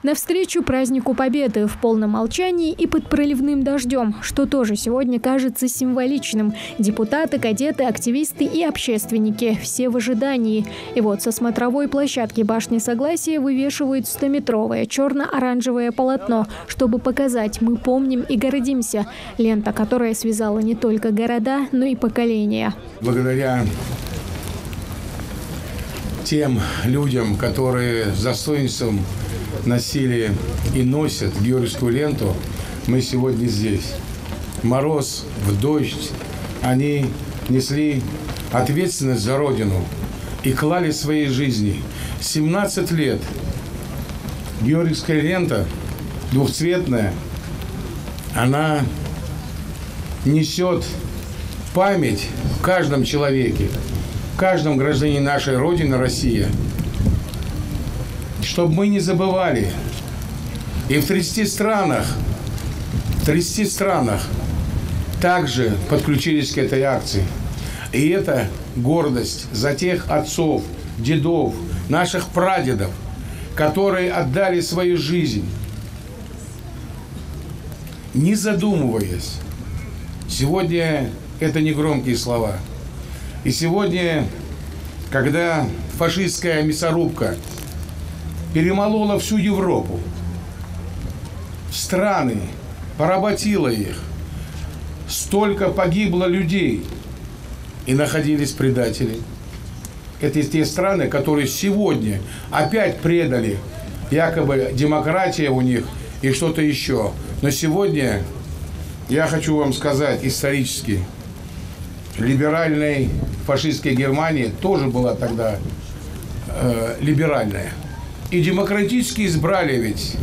Навстречу празднику Победы в полном молчании и под проливным дождем, что тоже сегодня кажется символичным. Депутаты, кадеты, активисты и общественники – все в ожидании. И вот со смотровой площадки Башни Согласия вывешивают 100-метровое черно-оранжевое полотно, чтобы показать «Мы помним и гордимся». Лента, которая связала не только города, но и поколения. Благодаря тем людям, которые с достоинством носили и носят георгиевскую ленту, мы сегодня здесь. В мороз, в дождь они несли ответственность за Родину и клали свои жизни. 17 лет георгиевская лента двухцветная, она несет память в каждом человеке, в каждом гражданине нашей Родины, Россия. Чтобы мы не забывали. И в 30 странах также подключились к этой акции. И это гордость за тех отцов, дедов, наших прадедов, которые отдали свою жизнь, не задумываясь. Сегодня это не громкие слова. И сегодня, когда фашистская мясорубка перемолола всю Европу, страны, поработила их, столько погибло людей, и находились предатели. Это те страны, которые сегодня опять предали, якобы демократия у них и что-то еще. Но сегодня, я хочу вам сказать исторически, либеральной фашистской Германии тоже была тогда либеральная. И демократически избрали ведь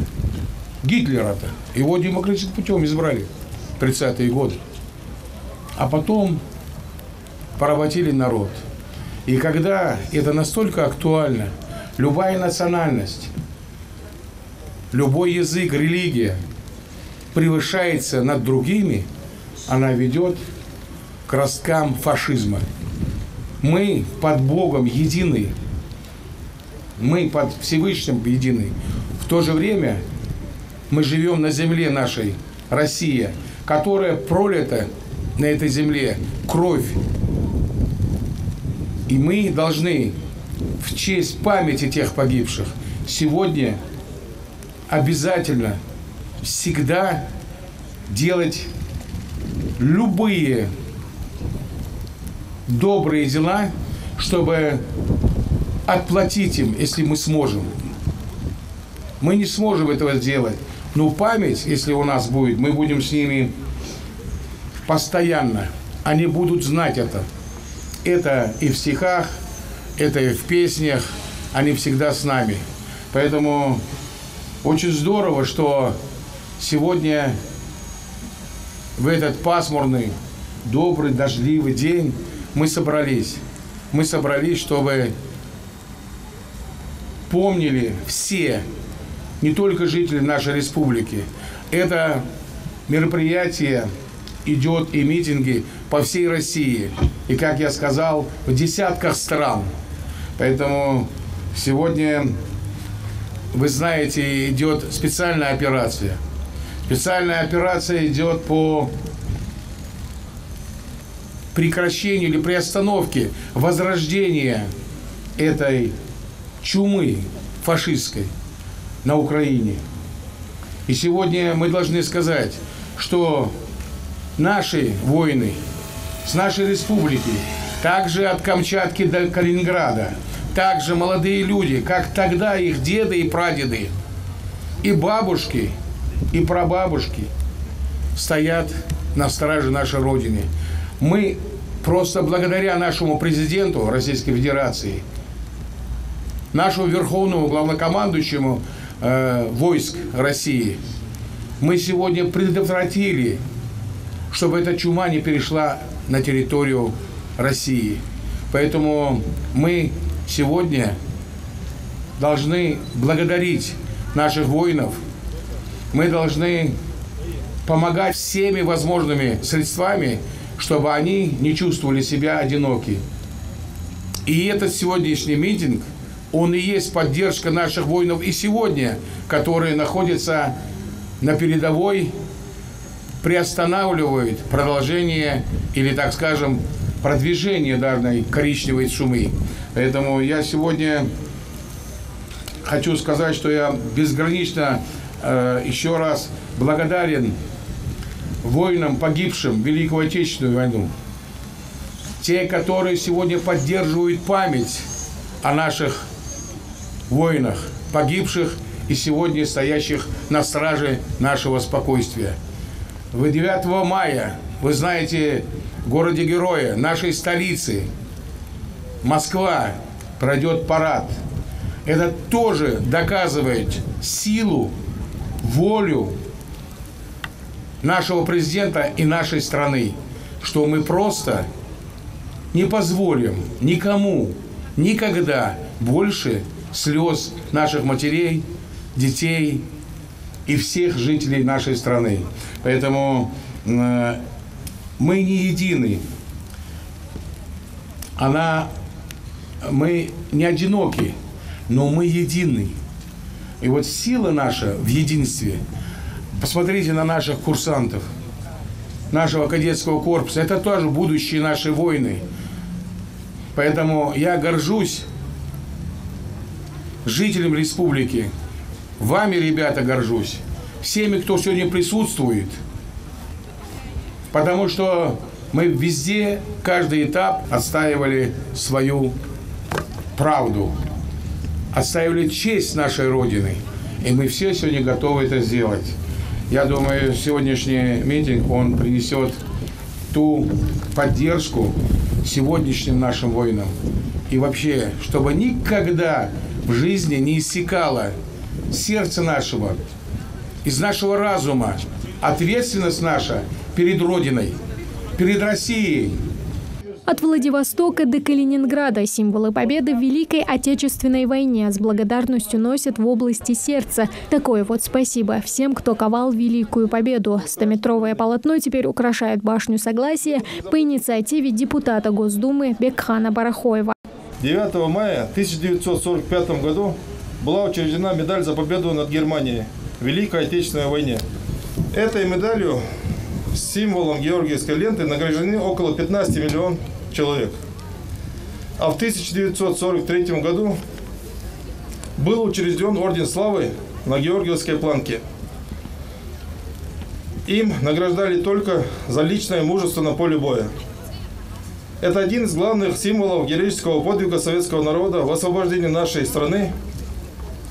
Гитлера-то. Его демократическим путем избрали в 30-е годы. А потом поработили народ. И когда это настолько актуально, любая национальность, любой язык, религия превышается над другими, она ведет к росткам фашизма. Мы под Богом едины. Мы под Всевышним едины. В то же время мы живем на земле нашей, Россия, которая пролита на этой земле кровь. И мы должны в честь памяти тех погибших сегодня обязательно всегда делать любые добрые дела, чтобы отплатить им, если мы сможем. Мы не сможем этого сделать. Но память, если у нас будет, мы будем с ними постоянно. Они будут знать это. Это и в стихах, это и в песнях. Они всегда с нами. Поэтому очень здорово, что сегодня в этот пасмурный, добрый, дождливый день мы собрались. Мы собрались, чтобы помнили все, не только жители нашей республики. Это мероприятие идет и митинги по всей России. И, как я сказал, в десятках стран. Поэтому сегодня, вы знаете, идет специальная операция. Специальная операция идет по прекращению или приостановке возрождения этой чумы фашистской на Украине. И сегодня мы должны сказать, что наши воины с нашей республики, также от Камчатки до Калининграда, также молодые люди, как тогда их деды и прадеды, и бабушки, и прабабушки стоят на страже нашей Родины. Мы просто благодаря нашему президенту Российской Федерации, нашему верховному главнокомандующему войск России, мы сегодня предотвратили, чтобы эта чума не перешла на территорию России. Поэтому мы сегодня должны благодарить наших воинов, мы должны помогать всеми возможными средствами, чтобы они не чувствовали себя одиноки. И этот сегодняшний митинг он и есть поддержка наших воинов и сегодня, которые находятся на передовой, приостанавливают продолжение или, так скажем, продвижение данной коричневой чумы. Поэтому я сегодня хочу сказать, что я безгранично еще раз благодарен воинам, погибшим в Великую Отечественную войну. Те, которые сегодня поддерживают память о наших воинах, погибших и сегодня стоящих на страже нашего спокойствия. 9 мая, вы знаете, в городе-герое, нашей столицы, Москва, пройдет парад. Это тоже доказывает силу, волю нашего президента и нашей страны, что мы просто не позволим никому никогда больше слез наших матерей, детей и всех жителей нашей страны. Поэтому мы не едины. Мы не одиноки, но мы едины. И вот сила наша в единстве. Посмотрите на наших курсантов, нашего кадетского корпуса. Это тоже будущие наши воины. Поэтому я горжусь жителям республики. Вами, ребята, горжусь. Всеми, кто сегодня присутствует. Потому что мы везде, каждый этап отстаивали свою правду. Отстаивали честь нашей Родины. И мы все сегодня готовы это сделать. Я думаю, сегодняшний митинг, он принесет ту поддержку сегодняшним нашим воинам. И вообще, чтобы никогда в жизни не иссякало сердце нашего, из нашего разума ответственность наша перед Родиной, перед Россией. От Владивостока до Калининграда символы победы в Великой Отечественной войне с благодарностью носят в области сердца. Такое вот спасибо всем, кто ковал Великую Победу. 100-метровое полотно теперь украшает башню Согласия по инициативе депутата Госдумы Бекхана Барахоева. 9 мая 1945 году была учреждена медаль за победу над Германией в Великой Отечественной войне. Этой медалью с символом Георгиевской ленты награждены около 15 миллионов человек. А в 1943 году был учрежден Орден Славы на Георгиевской планке. Им награждали только за личное мужество на поле боя. Это один из главных символов героического подвига советского народа в освобождении нашей страны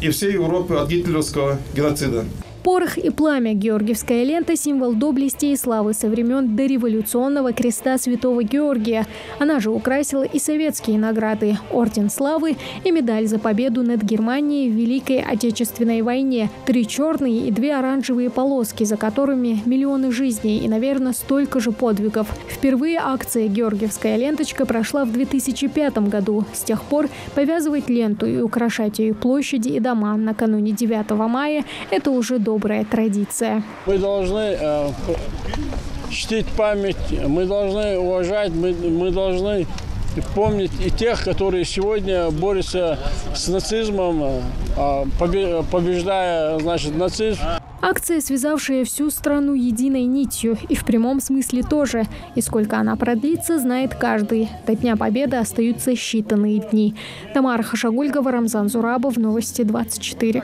и всей Европы от гитлеровского геноцида. Порох и пламя. Георгиевская лента – символ доблести и славы со времен дореволюционного креста Святого Георгия. Она же украсила и советские награды – Орден Славы и медаль за победу над Германией в Великой Отечественной войне. 3 черные и 2 оранжевые полоски, за которыми миллионы жизней и, наверное, столько же подвигов. Впервые акция «Георгиевская ленточка» прошла в 2005 году. С тех пор повязывать ленту и украшать ее площади и дома накануне 9 мая – это уже добрая традиция. Мы должны чтить память, мы должны уважать, мы должны помнить и тех, которые сегодня борются с нацизмом, побеждая, значит, нацизм. Акция, связавшая всю страну единой нитью, и в прямом смысле тоже. И сколько она продлится, знает каждый. До Дня Победы остаются считанные дни. Тамара Хашагульгова, Рамзан Зурабов, Новости 24.